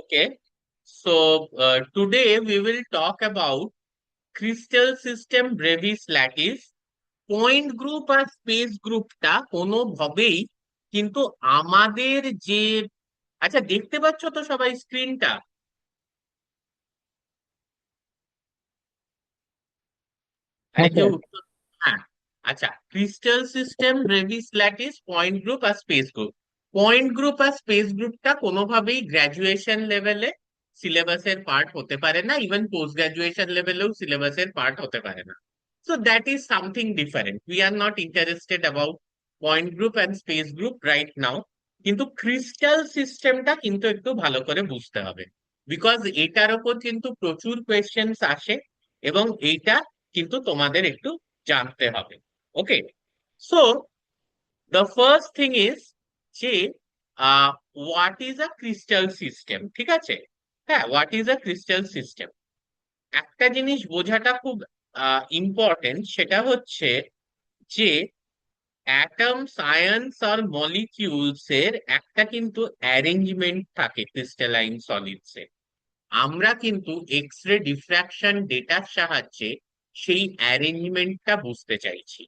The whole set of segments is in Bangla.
Okay, so today we will talk about crystal system brevis lattice. Point group আর স্পেস গ্রুপটা কোনোভাবেই কিন্তু আমাদের যে, আচ্ছা দেখতে পাচ্ছ তো সবাই স্ক্রিনটা? আরে হ্যাঁ কেউ স্যার। হ্যাঁ, আচ্ছা, crystal system brevis lattice point group আর স্পেস গ্রুপ। পয়েন্ট গ্রুপ আর স্পেস গ্রুপটা কোনোভাবেই গ্রাজুয়েশন লেভেলে সিলেবাসের পার্ট হতে পারে না, ইভেন পোস্ট গ্রাজুয়েশন লেভেলেও সিলেবাসের পার্ট হতে পারে না। So that is something different. We are not interested about point group and space group right now. কিন্তু ক্রিস্টাল সিস্টেমটা কিন্তু একটু ভালো করে বুঝতে হবে, বিকজ এটার ওপর কিন্তু প্রচুর কোয়েশ্চেন্স আসে, এবং এইটা কিন্তু তোমাদের একটু জানতে হবে। Okay, so the first thing is যে what is a crystal system. ঠিক আছে, হ্যাঁ, what is a crystal system, একটা জিনিস বোঝাটা খুব ইম্পর্টেন্ট। সেটা হচ্ছে যে অ্যাটমস, আয়নস আর মলিকিউলস এর একটা কিন্তু অ্যারেঞ্জমেন্ট থাকে ক্রিস্টালাইন সলিডস এ। আমরা কিন্তু এক্স রে ডিফ্রাকশন ডেটার সাহায্যে সেই অ্যারেঞ্জমেন্টটা বুঝতে চাইছি।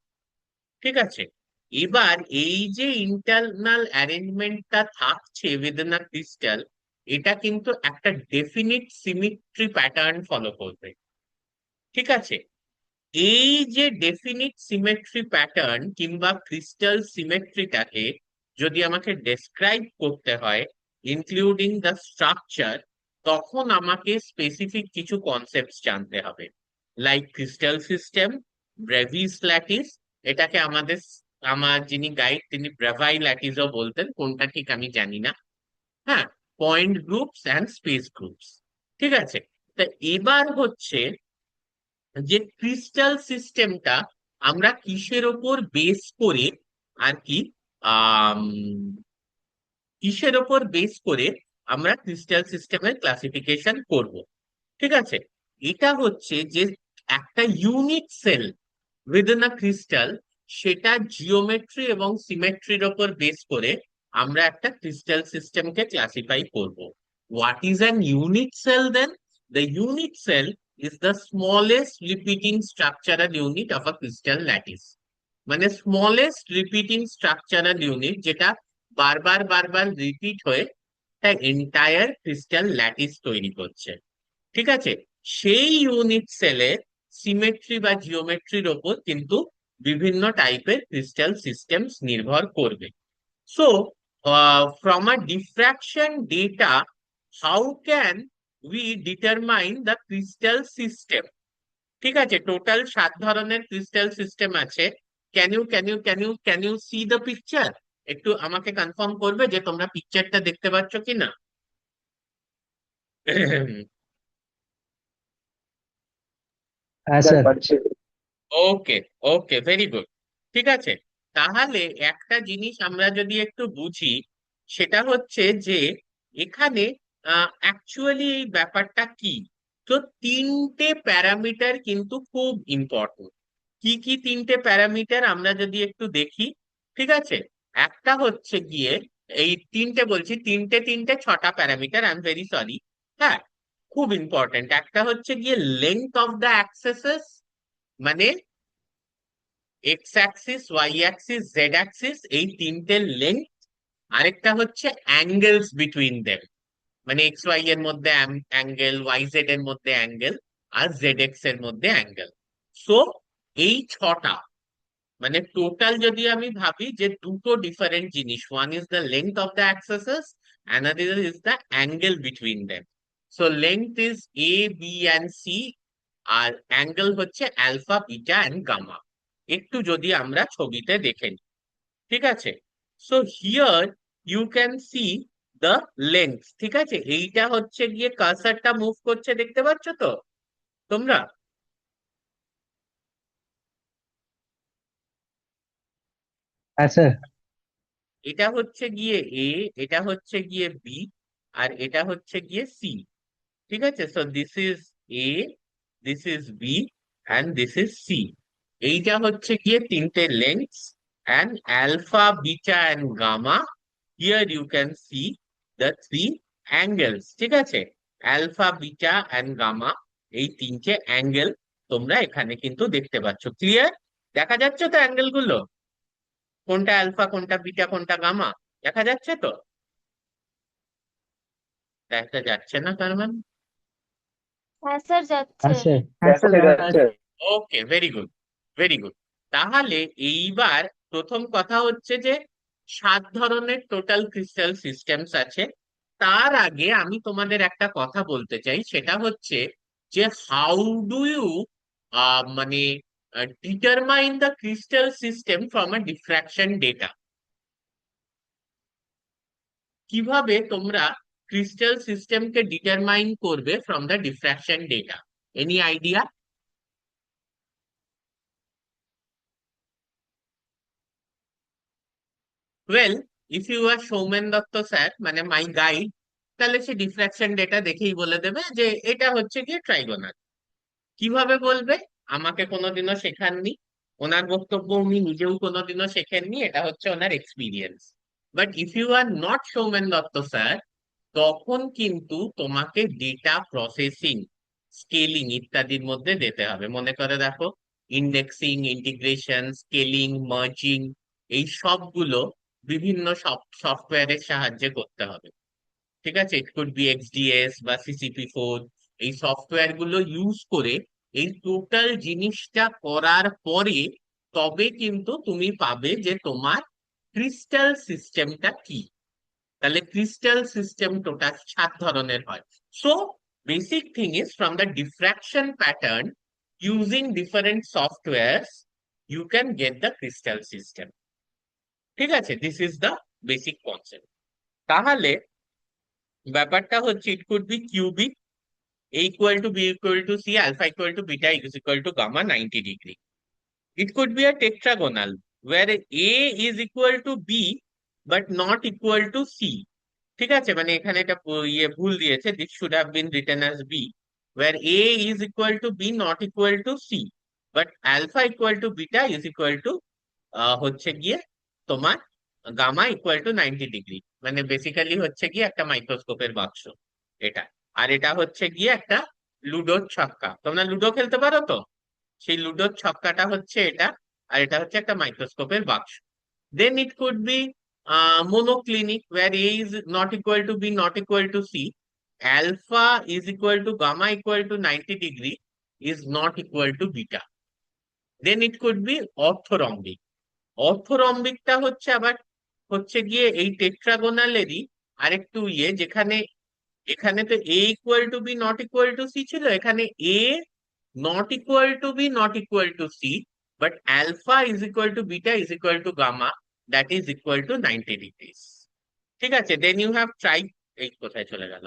ঠিক আছে, এবার এই যে ইন্টারনাল অ্যারেঞ্জমেন্টটা থাকছে উইদিন আ ক্রিস্টাল, এটা কিন্তু একটা ডেফিনিট সিমিট্রি প্যাটার্ন ফলো করবে। ঠিক আছে, এই যে ডেফিনিট সিমেট্রি প্যাটার্ন কিংবা ক্রিস্টাল সিমেট্রিটাকে যদি আমাকে ডেসক্রাইব করতে হয় ইনক্লুডিং দ্য স্ট্রাকচার, তখন আমাকে স্পেসিফিক কিছু কনসেপ্ট জানতে হবে, like crystal system, brevis lattice. এটাকে আমার যিনি গাইড তিনি ব্রেভাই ল্যাটিসও বলতেন, কোনটা ঠিক আমি জানি না। হ্যাঁ, point groups and space groups. ঠিক আছে, তা এবার হচ্ছে যে ক্রিস্টাল সিস্টেমটা আমরা কিসের ওপর বেস করে আর কি, আম, কিসের ওপর বেস করে আমরা ক্রিস্টাল সিস্টেমের ক্লাসিফিকেশন করব। ঠিক আছে, এটা হচ্ছে যে একটা unit cell within a crystal, সেটা জিওমেট্রি এবং সিমেট্রির ওপর বেস করে আমরা একটা ক্রিস্টাল সিস্টেমকে ক্লাসিফাই করব। What is an unit cell then? The unit cell is the smallest repeating structural unit of a crystal lattice. মানে স্মলেস্ট রিপিটিং স্ট্রাকচারাল ইউনিট যেটা বারবার বারবার রিপিট হয়ে একটা এন্টায়ার ক্রিস্টাল ল্যাটিস তৈরি করছে। ঠিক আছে, সেই ইউনিট সেলের সিমেট্রি বা জিওমেট্রির ওপর কিন্তু বিভিন্ন টাইপের ক্রিস্টাল সিস্টেমস নির্ভর করবে। So from a diffraction data, how can we determine the crystal system? ঠিক আছে, টোটাল 7 ধরনের ক্রিস্টাল সিস্টেম আছে। Can you see the picture? একটু আমাকে কনফার্ম করবে যে তোমরা পিকচারটা দেখতে পাচ্ছ কিনা? হ্যাঁ স্যার। ওকে, ওকে, ভেরি গুড। ঠিক আছে, তাহলে একটা জিনিস আমরা যদি একটু বুঝি, সেটা হচ্ছে যে এখানে অ্যাকচুয়ালি এই ব্যাপারটা কি। তো তিনটে প্যারামিটার কিন্তু খুব ইম্পর্টেন্ট। কি কি তিনটে প্যারামিটার আমরা যদি একটু দেখি? ঠিক আছে, একটা হচ্ছে গিয়ে, এই তিনটে বলছি, তিনটে তিনটে 6টা parameter, I am very sorry. হ্যাঁ, খুব ইম্পর্টেন্ট। একটা হচ্ছে গিয়ে লেংথ অফ দ্য অ্যাক্সেসেস, মানে X axis, Y axis, Z axis, এই তিনটে লেন্থ। আরেকটা হচ্ছে অ্যাঙ্গেলস বিটুইন দেম, মানে এক্স ওয়াই এর মধ্যে অ্যাঙ্গেল, ওয়াই জেড এর মধ্যে অ্যাঙ্গেল, আর জেড এক্স এর মধ্যে অ্যাঙ্গেল। সো এই 6টা, মানে টোটাল যদি আমি ভাবি যে দুটো ডিফারেন্ট জিনিস, one is the length of the axes, another is the angle between them. So length is A, B and C, আর অ্যাঙ্গেল হচ্ছে অ্যালফা, বিটা অ্যান্ড গামা। একটু যদি আমরা ছবিতে দেখে নিই। ঠিক আছে, so here you can see the length. ঠিক আছে, এইটা হচ্ছে গিয়ে কার্সারটা মুভ করছে, দেখতে পাচ্ছ তো তোমরা? হ্যাঁ স্যার। এটা হচ্ছে গিয়ে এ, এটা হচ্ছে গিয়ে বি, আর এটা হচ্ছে গিয়ে সি। ঠিক আছে, so this is A, this is B, and this is C. এইটা হচ্ছে গিয়ে তিনটে lengths, and alpha, beta, and gamma. Here you can see the three angles, ঠিক আছে? অ্যালফা, বিটা অ্যান্ড গামা, এই তিনটে অ্যাঙ্গেল তোমরা এখানে কিন্তু দেখতে পাচ্ছ। ক্লিয়ার? দেখা যাচ্ছে তো অ্যাঙ্গেল গুলো? কোনটা অ্যালফা, কোনটা বিটা, কোনটা গামা, দেখা যাচ্ছে তো? দেখা যাচ্ছে না তার মানে? হ্যাঁ স্যার, যাচ্ছে। হ্যাঁ স্যার। হ্যাঁ স্যার, দেখা যাচ্ছে। ওকে, ভেরি গুড, ভেরি গুড। তাহলে এইবার প্রথম কথা হচ্ছে যে 7 ধরনের টোটাল ক্রিস্টাল সিস্টেমস আছে। তার আগে আমি তোমাদের একটা কথা বলতে চাই, সেটা হচ্ছে যে হাউ ডু ইউ মানে determine the crystal system from a diffraction data. কিভাবে তোমরা ক্রিস্টাল সিস্টেমকে ডিটারমাইন করবে from the diffraction data? Any idea? Well, if you are Soumen Dutta sir, মানে মাই গাইড, তাহলে সে ডিফ্রাকশন ডেটা দেখেই বলে দেবে যে এটা হচ্ছে গিয়ে ট্রাইগোনাল। কিভাবে বলবে? আমাকে কোনোদিনও শেখাননি, ওনার বক্তব্য উনি নিজেও কোনোদিনও শেখেননি, এটা হচ্ছে ওনার experience. But if you are not Soumen Dutta sir, তখন কিন্তু তোমাকে ডেটা প্রসেসিং, স্কেলিং ইত্যাদির মধ্যে যেতে হবে। মনে করে দেখো, ইন্ডেক্সিং, ইন্টিগ্রেশন, স্কেলিং, মার্জিং, এই সবগুলো বিভিন্ন সফটওয়্যারের সাহায্যে করতে হবে। ঠিক আছে? ইট কুড বি এক্সডিএস বা সিসিপি4। এই সফটওয়্যার গুলো ইউজ করে এই টোটাল জিনিসটা করার পরে তবে কিন্তু তুমি পাবে যে তোমার ক্রিস্টাল সিস্টেমটা কি। তাহলে ক্রিস্টাল সিস্টেম টোটাল 7 ধরনের হয়। So basic thing is from the diffraction pattern using different software you can get the crystal system. ঠিক আছে? This is the basic concept. তাহলে ব্যাপারটা হচ্ছে it could be cubic, a equal to b equal to c, alpha equal to beta is equal to gamma 90 degree. It could be a tetragonal where a is equal to b but not equal to c. ঠিক আছে? মানে এখানে এটা ভুল দিয়েছে, this should have been written as b, where a is equal to b not equal to c, but alpha equal to beta is equal to হচ্ছে গিয়ে তোমার গামা ইকুয়াল টু 90 ডিগ্রি। মানে বেসিক্যালি হচ্ছে গিয়ে একটা মাইক্রোস্কোপের বাক্স এটা। আর এটা হচ্ছে গিয়ে একটা লুডোর ছক্কা। তোমরা লুডো খেলতে পারো তো? সেই লুডোর ছক্কাটা হচ্ছে এটা, আর এটা হচ্ছে একটা মাইক্রোস্কোপের বাক্স। Then it could be monoclinic where a is not equal to b not equal to c, alpha is equal to gamma equal to 90 degree is not equal to beta. Then it could be orthorhombic. অর্থরম্বিকটা হচ্ছে আবার হচ্ছে গিয়ে এই টেট্রাগোনালেরই আরেকটু ইয়ে, যেখানে এখানে তো A equal to B not equal to C ছিল, এখানে A not equal to B not equal to C, but alpha is equal to beta is equal to gamma, that is equal to 90 degrees. ঠিক আছে? দেন ইউ হ্যাভ ট্রাই, এই কোথায় চলে গেল?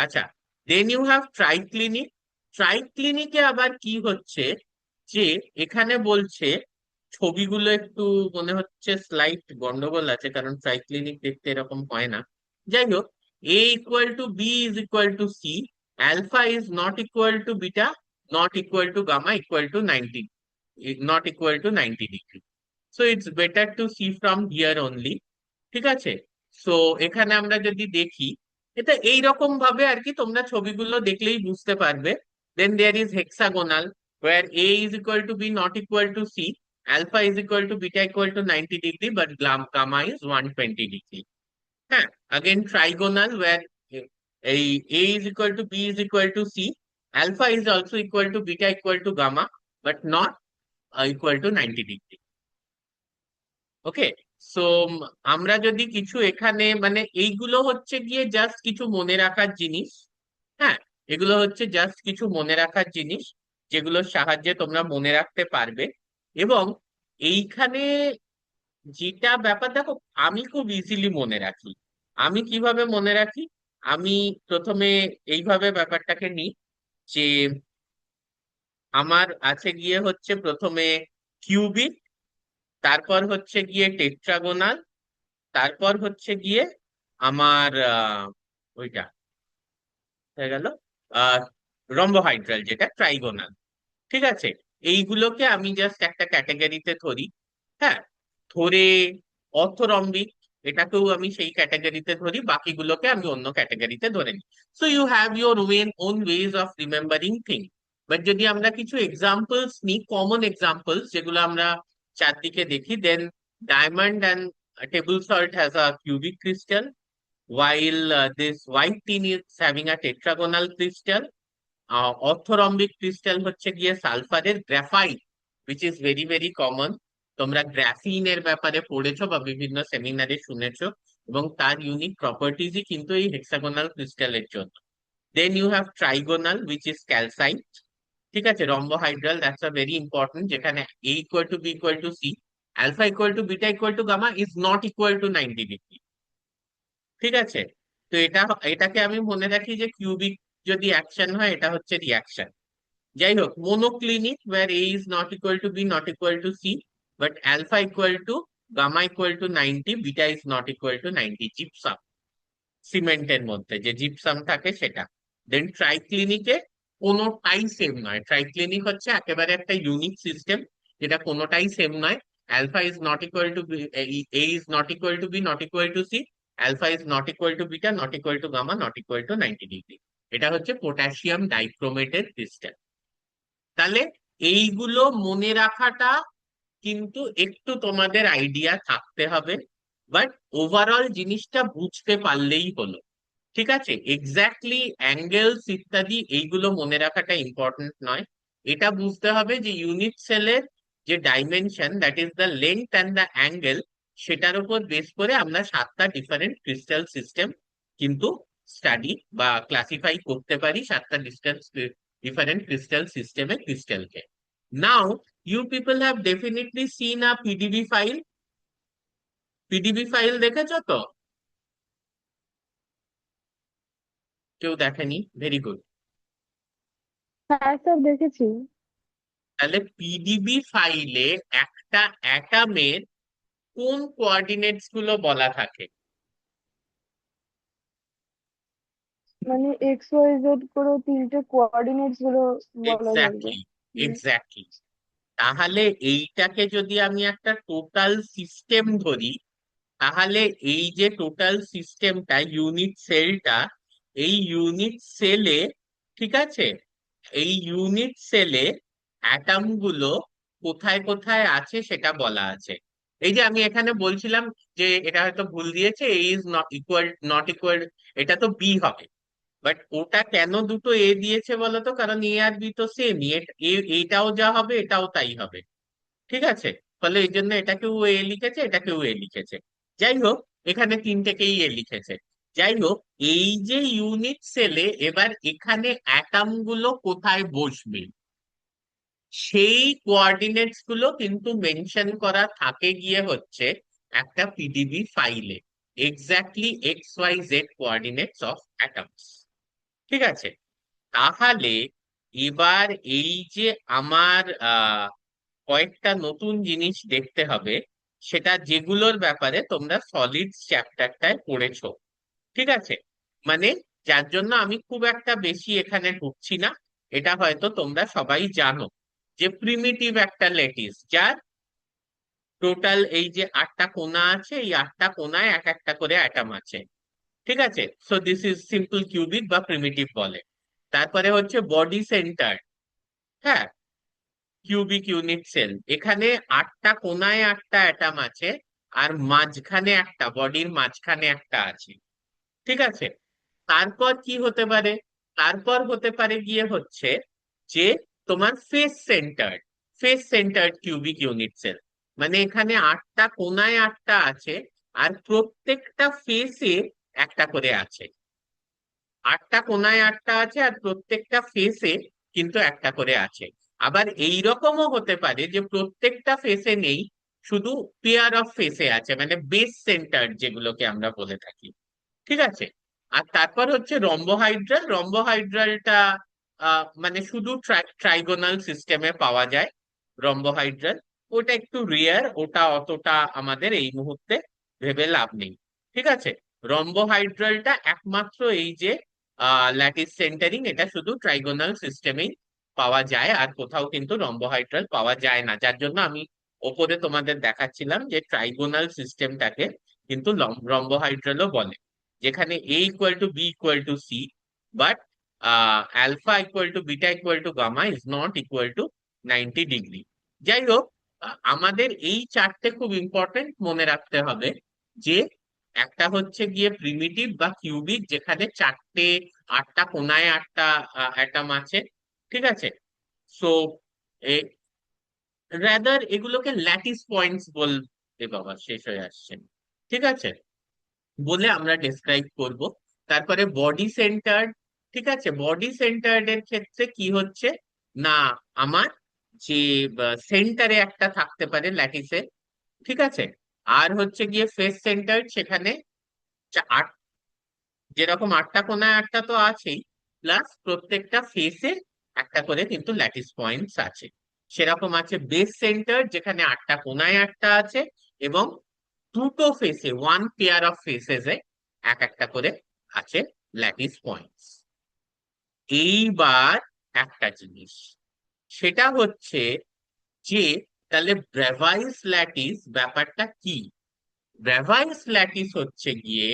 আচ্ছা, দেন ইউ হ্যাভ ট্রাইক্লিনিক। ট্রাইক্লিনিকে আবার কি হচ্ছে যে এখানে বলছে, ছবিগুলো একটু মনে হচ্ছে স্লাইড গন্ডগোল আছে, কারণ ট্রাইক্লিনিক দেখতে এরকম হয় না। যাই হোক, A equal to B is equal to C, alpha is not equal to beta not equal to gamma equal to 90, not equal to 90 degree. So it's better to see from here only. ঠিক আছে? সো এখানে আমরা যদি দেখি, এটা এইরকম ভাবে আর কি তোমরা ছবিগুলো দেখলেই বুঝতে পারবে। Then there is hexagonal where a is equal to b not equal to c, alpha is equal to beta equal to 90 degree but gamma is 120 degree. হ্যাঁ, again trigonal where এই a is equal to b is equal to c, alpha is also equal to beta equal to gamma but not equal to 90 degree. Okay? So আমরা যদি কিছু এখানে মানে এইগুলো হচ্ছে গিয়ে জাস্ট কিছু মনে রাখার জিনিস। হ্যাঁ, এগুলো হচ্ছে জাস্ট কিছু মনে রাখার জিনিস যেগুলোর সাহায্যে তোমরা মনে রাখতে পারবে। এবং এইখানে যেটা ব্যাপার দেখো, আমি খুব ইজিলি মনে রাখি। আমি কিভাবে মনে রাখি? আমি প্রথমে এইভাবে ব্যাপারটাকে নিই যে আমার আছে গিয়ে হচ্ছে প্রথমে কিউবিক, তারপর হচ্ছে গিয়ে টেট্রাগোনাল, তারপর হচ্ছে গিয়ে আমার ওইটা হয়ে গেল আহ রম্বোহাইড্রাল, যেটা ট্রাইগোনাল। ঠিক আছে? এইগুলোকে আমি জাস্ট একটা ক্যাটাগরিতে ধরি। হ্যাঁ, ধরে অর্থরম্বিক এটাকেও আমি সেই ক্যাটাগরিতে ধরি, বাকিগুলোকে আমি অন্য ক্যাটাগরিতে ধরে নিই। So you have your own ways of remembering thing. But যদি আমরা কিছু এক্সাম্পলস নিই, কমন এক্সাম্পলস যেগুলো আমরা চারদিকে দেখি, then diamond and table salt has a cubic crystal, while this white tin is having a tetragonal crystal. Orthorhombic crystal হচ্ছে গিয়ে সালফারের graphite, which is very very common. তোমরা গ্রাফিনের ব্যাপারে পড়েছো বা বিভিন্ন সেমিনারে শুনেছো, এবং তার ইউনিক প্রপার্টিজই কিন্তু এই হেক্সাগোনাল ক্রিস্টালের জন্য। Then you have trigonal, which is calcite. ঠিক আছে, rhombohedral, that's a very important, যেখানে A equal to B equal to C, alpha equal to beta equal to gamma is not equal to 90 degree. ঠিক আছে, তো এটাকে আমি মনে রাখি যে কিউবিক যদি অ্যাকশন হয়, এটা হচ্ছে রিয়াকশন। যাই হোক, মোনোক্লিনিক, where A is not equal to B, not equal to C, but alpha equal to gamma equal to 90, beta is not equal to 90, gypsum, সিমেন্টের মধ্যে যে জিপসাম থাকে সেটা। দেন ট্রাইক্লিনিকে কোনোটাই সেম নয়, ট্রাইক্লিনিক হচ্ছে একেবারে একটা ইউনিক সিস্টেম, যেটা কোনোটাই সেম নয়। Alpha is not equal to A is not equal to B, not equal to C, alpha is not equal to beta, not equal to gamma, not equal to 90 degree. এটা হচ্ছে পটাশিয়াম ডাইক্রোমেটের ক্রিস্টাল। তাহলে এইগুলো মনে রাখাটা কিন্তু একটু তোমাদের আইডিয়া থাকতে হবে, বাট ওভারঅল জিনিসটা বুঝতে পারলেই হলো। ঠিক আছে, এক্স্যাক্টলি অ্যাঙ্গেলস ইত্যাদি এইগুলো মনে রাখাটা ইম্পর্টেন্ট নয়। এটা বুঝতে হবে যে ইউনিট সেলের যে dimension, that is the length and the angle, সেটার উপর বেস করে আমরা 7টা ডিফারেন্ট ক্রিস্টাল সিস্টেম কিন্তু স্টাডি বা ক্লাসিফাই করতে পারি, 7টা ডিফারেন্ট ক্রিস্টাল সিস্টেমে ক্রিস্টালকে। Now you people have definitely seen a PDB file. PDB file দেখেছো তো? কেউ দেখেনি? Very good. হ্যাঁ স্যার দেখেছি। তাহলে পিডিবি ফাইলে একটা অ্যাটমের কোন কোঅর্ডিনেটস গুলো বলা থাকে? মানে এক্স ওয়াই জেড করে তিনটে কোঅর্ডিনেটস গুলো বলা যাবে। Exactly, exactly. তাহলে এইটাকে যদি আমি একটা টোটাল সিস্টেম ধরি, তাহলে এই যে টোটাল সিস্টেমটা, ইউনিট সেলটা, এই ইউনিট সেলে, ঠিক আছে, এই ইউনিট সেলে অ্যাটম গুলো কোথায় কোথায় আছে সেটা বলা আছে। এই যে আমি এখানে বলছিলাম যে এটা হয়তো ভুল দিয়েছে, এ ইজ নট ইকুয়াল, এটা তো বি হবে। বাট ওটা কেন দুটো এ দিয়েছে বলতো? কারণ এ আর বি তো সেম, এটাও যা হবে এটাও তাই হবে। ঠিক আছে, ফলে এই জন্য এটাকেও এ লিখেছে, এটাকেও এ লিখেছে। যাই হোক, এখানে তিনটেকেই এ লিখেছে। যাই হোক, এই যে ইউনিট সেলে এবার এখানে অ্যাটম গুলো কোথায় বসবে, সেই কোঅর্ডিনেটস গুলো কিন্তু মেনশন করা থাকে গিয়ে হচ্ছে একটা পিডিবি ফাইলে, exactly X Y Z coordinates of atoms. ঠিক আছে, তাহলে এবার এই যে আমার কয়েকটা নতুন জিনিস দেখতে হবে, সেটা যেগুলোর ব্যাপারে তোমরা সলিডস চ্যাপ্টারটায় পড়েছো। ঠিক আছে, মানে যার জন্য আমি খুব একটা বেশি এখানে ঢুকছি না। এটা হয়তো তোমরা সবাই জানো যে প্রিমিটিভ একটা ল্যাটিস, যার টোটাল এই যে 8টা কোণা আছে, এই 8টা কোণায় এক একটা করে অ্যাটম আছে। ঠিক আছে, so this is simple cubic বা প্রিমিটিভ বলে। তারপরে হচ্ছে বডি সেন্টার, হ্যাঁ, কিউবিক ইউনিট সেল। এখানে 8টা কোণায় 8টা অ্যাটম আছে, আর মাঝখানে একটা, বডির মাঝখানে একটা আছে। ঠিক আছে, তারপর কি হতে পারে? তারপর হতে পারে গিয়ে হচ্ছে যে তোমার face centred cubic unit cell. মানে এখানে 8টা কোণায় 8টা আছে, আর প্রত্যেকটা ফেসে একটা করে আছে। 8টা কোণায় 8টা আছে, আর প্রত্যেকটা ফেসে কিন্তু একটা করে আছে। আবার এই রকমও হতে পারে যে প্রত্যেকটা ফেসে নেই, শুধু পেয়ার অফ ফেসে আছে, মানে বেস সেন্টার যেগুলোকে আমরা বলে থাকি। ঠিক আছে, আর তারপর হচ্ছে রম্বোহাইড্রালটা মানে শুধু ট্রাইগোনাল সিস্টেমে পাওয়া যায়। রম্বোহাইড্রাল ওটা একটু রেয়ার, ওটা অতটা আমাদের এই মুহূর্তে ভেবে লাভ নেই। ঠিক আছে, রম্বোহাইড্রালটা একমাত্র এই যে ল্যাটিস সেন্টারিং, এটা শুধু ট্রাইগোনাল সিস্টেমেই পাওয়া যায়, আর কোথাও কিন্তু রম্বোহাইড্রাল পাওয়া যায় না। যার জন্য আমি ওপরে তোমাদের দেখাচ্ছিলাম যে ট্রাইগোনাল সিস্টেমটাকে কিন্তু রম্বোহাইড্রালও বলে, যেখানে A equal to B equal to C, but alpha equal to beta equal to gamma is not equal to 90 degree. যাই হোক, আমাদের এই চারটে খুব ইম্পর্টেন্ট মনে রাখতে হবে, যে একটা হচ্ছে গিয়ে প্রিমিটিভ বা কিউবিক, যেখানে চারটে, আটটা কোনায় আটটা অ্যাটম আছে, ঠিক আছে। সো রাদার এগুলোকে ল্যাটিস পয়েন্টস বলতে, বাবা শেষ হয়ে আসছে, ঠিক আছে, বলে আমরা ডেসক্রাইব করব। তারপরে বডি সেন্টার্ড, ঠিক আছে, বডি সেন্টার্ড এর ক্ষেত্রে কি হচ্ছে না, আমার যে সেন্টারে একটা থাকতে পারে ল্যাটিসে, ঠিক আছে। আর হচ্ছে গিয়ে ফেস সেন্টার্ড, সেখানে আট, যেরকম আটটা কোনায় আটটা তো আছেই, প্লাস প্রত্যেকটা ফেসে একটা করে কিন্তু ল্যাটিস পয়েন্টস আছে। সেরকম আছে বেস সেন্টার, যেখানে আটটা কোনায় আটটা আছে, এবং দুটো ফেসে, ওয়ান পেয়ার অফ ফেসেস এ এক একটা করে আছে ল্যাটিস পয়েন্টস। এইবার একটা জিনিস, সেটা হচ্ছে যে তাহলে ব্রেভাইস ল্যাটিস ব্যাপারটা কি। ব্রেভাইস ল্যাটিস হচ্ছে গিয়ে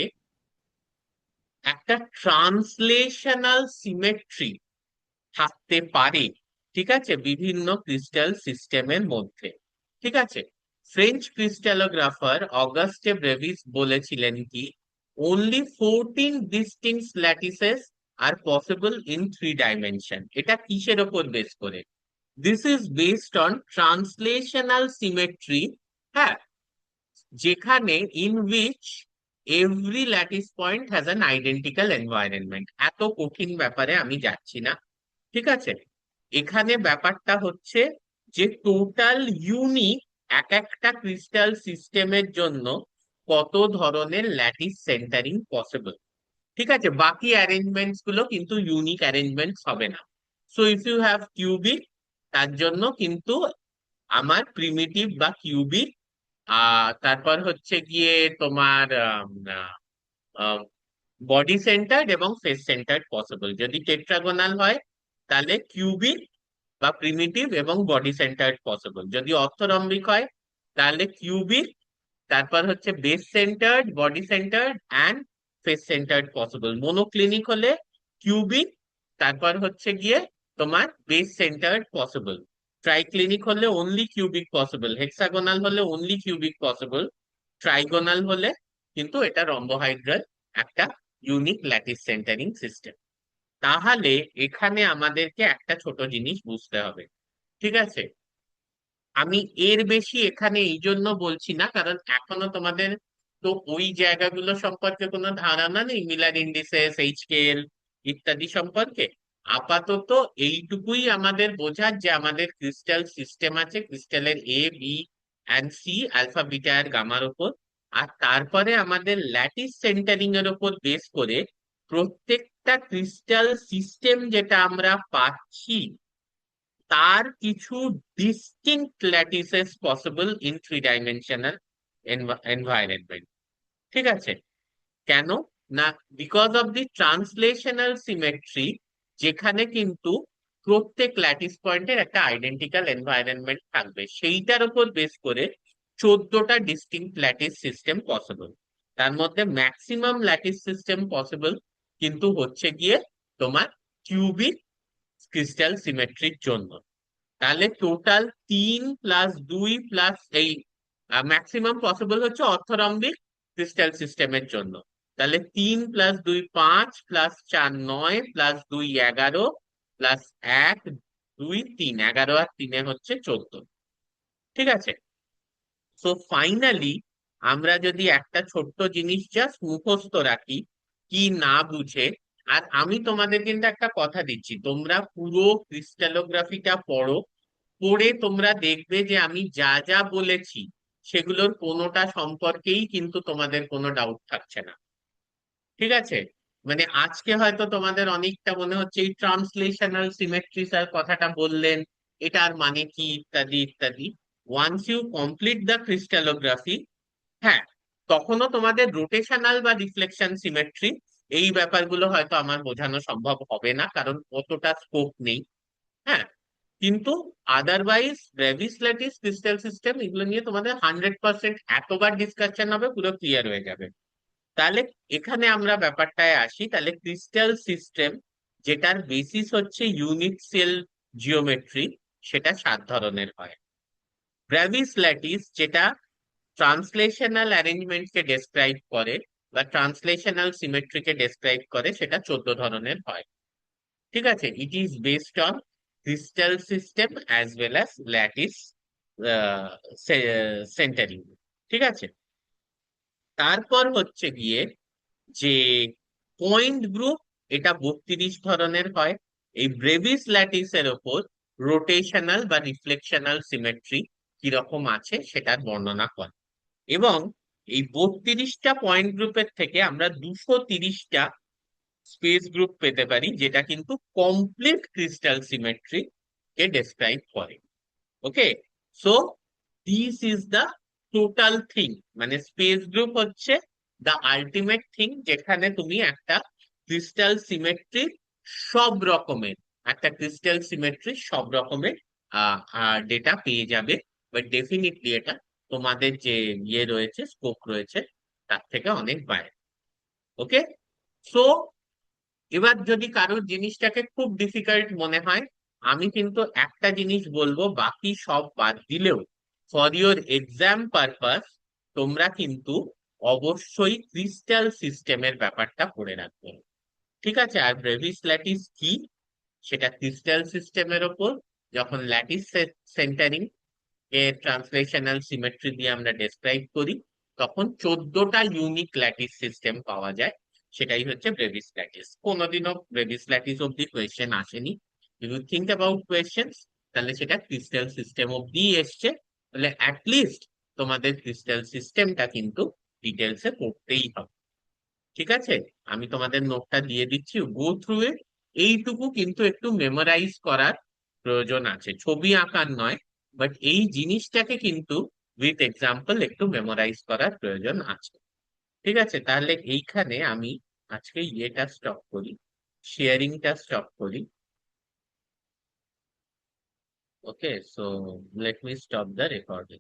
একটা ট্রান্সলেশনাল সিমেট্রি থাকতে পারে, ঠিক আছে, বিভিন্ন ক্রিস্টাল সিস্টেমের মধ্যে, ঠিক আছে। ফ্রেঞ্চ ক্রিস্টালোগ্রাফার অগাস্টে ব্রেভিস বলেছিলেন কি, only 14 distinct lattices are possible in 3 dimension. এটা কিসের ওপর বেস করে? This is based on translational symmetry, হ্যাঁ, যেখানে in which every lattice point has an identical environment. এত কঠিন ব্যাপারে আমি যাচ্ছি না, ঠিক আছে। এখানে ব্যাপারটা হচ্ছে যে টোটাল ইউনিক এক একটা ক্রিস্টাল সিস্টেমের জন্য কত ধরনের ল্যাটিস সেন্টারিং পসিবল, ঠিক আছে। বাকি অ্যারেঞ্জমেন্টস গুলো কিন্তু ইউনিক অ্যারেঞ্জমেন্টস হবে না। So if you have cubic, তার জন্য কিন্তু আমার প্রিমিটিভ বা কিউবিক, তারপর হচ্ছে গিয়ে তোমার বডি সেন্টার্ড এবং ফেস সেন্টার্ড পসিবল। যদি টেট্রাগোনাল হয় তাহলে কিউবিক বা প্রিমিটিভ এবং বডি সেন্টার্ড পসিবল। যদি অর্থরম্বিক হয় তাহলে কিউবিক, তারপর হচ্ছে base centred, body centred and face centred possible. Monoclinic হলে কিউবিক, তারপর হচ্ছে গিয়ে তোমার বেস সেন্টার্ড পসিবল। ট্রাইক্লিনিক হলে অনলি কিউবিক পসিবল, হেক্সাগোনাল হলে অনলি কিউবিক পসিবল, ট্রাইগোনাল হলে কিন্তু এটা রম্বোহাইড্রাল একটা ইউনিক ল্যাটিস সেন্টারিং সিস্টেম। তাহলে এখানে আমাদেরকে একটা ছোট জিনিস বুঝতে হবে, ঠিক আছে। আমি এর বেশি এখানে এই জন্য বলছি না, কারণ এখনো তোমাদের তো ওই জায়গাগুলো সম্পর্কে কোনো ধারণা নেই, মিলার ইন্ডিসেস, এইচকেএল ইত্যাদি সম্পর্কে। আপাতত এইটুকুই আমাদের বোঝার, যে আমাদের ক্রিস্টাল সিস্টেম আছে, ক্রিস্টালের A, B and C, alpha beta আর গামার উপর। আর তারপরে আমাদের ল্যাটিস সেন্টারিং এর উপর বেস করে প্রত্যেকটা ক্রিস্টাল সিস্টেম যেটা আমরা পাচ্ছি, তার কিছু distinct ল্যাটিসেস possible in 3 dimensional environment, ঠিক আছে। কেন না, because of the translational symmetry, যেখানে কিন্তু প্রত্যেক ল্যাটিস পয়েন্টের একটা আইডেন্টিক্যাল এনভায়রনমেন্ট থাকবে, সেইটার উপর বেস করে 14টা ডিস্টিংক্ট ল্যাটিস সিস্টেম পসিবল। তার মধ্যে ম্যাক্সিমাম ল্যাটিস সিস্টেম পসিবল কিন্তু হচ্ছে গিয়ে তোমার কিউবিক ক্রিস্টাল সিমেট্রির জন্য। তাহলে টোটাল 3 + 2 প্লাস এই ম্যাক্সিমাম পসিবল হচ্ছে অর্থরম্বিক ক্রিস্টাল সিস্টেমের জন্য। তাহলে 3 + 2 5, +4 9, +2 11, +1 2 3, 11 আর 3 হচ্ছে 14, ঠিক আছে। সো ফাইনালি আমরা যদি একটা ছোট্ট জিনিস জাস্ট মুখস্থ রাখি, কি না বুঝে, আর আমি তোমাদের কিন্তু একটা কথা দিচ্ছি, তোমরা পুরো ক্রিস্টালোগ্রাফিটা পড়ো, পড়ে তোমরা দেখবে যে আমি যা যা বলেছি সেগুলোর কোনোটা সম্পর্কেই কিন্তু তোমাদের কোনো ডাউট থাকছে না, ঠিক আছে। মানে আজকে হয়তো তোমাদের অনেকটা মনে হচ্ছে এই ট্রান্সলেশনাল সিমেট্রি স্যার কথাটা বললেন, এটার মানে কি ইত্যাদি ইত্যাদি। Once you complete the crystallography, হ্যাঁ, তখনও তোমাদের রোটেশনাল বা রিফ্লেকশন সিমেট্রি এই ব্যাপারগুলো হয়তো আমার বোঝানো সম্ভব হবে না, কারণ অতটা স্কোপ নেই, হ্যাঁ। কিন্তু otherwise Brevis lattice crystal system এগুলো নিয়ে তোমাদের 100% এতবার ডিসকাশন হবে, পুরো ক্লিয়ার হয়ে যাবে। তাহলে এখানে আমরা ব্যাপারটায় আসি। তাহলে ক্রিস্টাল সিস্টেম যেটার বেসিস হচ্ছে ইউনিট সেল জিওমেট্রি, সেটা 7 ধরনের হয়। ব্রেভিস ল্যাটিস যেটা ট্রান্সলেশনাল অ্যারেঞ্জমেন্টকে ডেসক্রাইব করে বা ট্রান্সলেশনাল সিমেট্রিকে ডেসক্রাইব করে, সেটা 14 ধরনের হয়। ঠিক আছে, it is based on crystal system as well as lattice centring. ঠিক আছে, তারপর হচ্ছে গিয়ে যে পয়েন্ট গ্রুপ, এটা 32 ধরনের হয়। এই ব্রেভিস ল্যাটিসের ওপর রোটেশনাল বা রিফ্লেকশনাল সিমেট্রি কিরকম আছে সেটার বর্ণনা করে। এবং এই 32টা পয়েন্ট গ্রুপের থেকে আমরা 230টা স্পেস গ্রুপ পেতে পারি, যেটা কিন্তু কমপ্লিট ক্রিস্টাল সিমেট্রি কে ডেসক্রাইব করে। Okay, so this is the total thing. মানে স্পেস গ্রুপ হচ্ছে দ্য আলটিমেট থিং, যেখানে তুমি একটা ক্রিস্টাল সিমেট্রি সব রকমের সব রকমের ডেটা পেয়ে যাবে। বাট ডেফিনেটলি এটা তোমাদের যে ইয়ে রয়েছে, স্কোপ রয়েছে, তার থেকে অনেক বাইরে। ওকে, সো এবার যদি কারোর জিনিসটাকে খুব ডিফিকাল্ট মনে হয়, আমি কিন্তু একটা জিনিস বলবো, বাকি সব বাদ দিলেও ফর ইওর এক্সাম পারপাস তোমরা কিন্তু অবশ্যই ক্রিস্টাল সিস্টেমের ব্যাপারটা পড়ে রাখবে। ঠিক আছে, আর ব্রেভিস ল্যাটিস কি, সেটা ক্রিস্টাল সিস্টেমের ওপর যখন ল্যাটিস সেন্টারিং এর ট্রান্সলেশনাল সিমেট্রি দিয়ে আমরা ডেসক্রাইব করি, তখন 14টা ইউনিক ল্যাটিস সিস্টেম পাওয়া যায়। সেটাই হচ্ছে ব্রেভিস ল্যাটিস। কোনোদিনও ব্রেভিস ল্যাটিস অব্দি কোয়েশ্চেন আসেনি। ইউ থিঙ্ক অ্যাবাউট কোয়েশ্চেন্স, তাহলে সেটা ক্রিস্টাল সিস্টেম অব্দি এসছে। তাহলে অ্যাটলিস্ট তোমাদের ক্রিস্টাল সিস্টেমটা কিন্তু ডিটেলসে পড়তেই হবে। ঠিক আছে, আমি তোমাদের নোটটা দিয়ে দিচ্ছি, গো থ্রু ইট। এইটুকু কিন্তু একটু মেমোরাইজ করার প্রয়োজন আছে, ছবি আঁকার নয়, বাট এই জিনিসটাকে কিন্তু উইথ এক্সাম্পল একটু মেমোরাইজ করার প্রয়োজন আছে। ঠিক আছে, তাহলে এইখানে আমি আজকে ইয়েটা স্টপ করি, শেয়ারিংটা স্টপ করি। Okay, so let me stop the recording.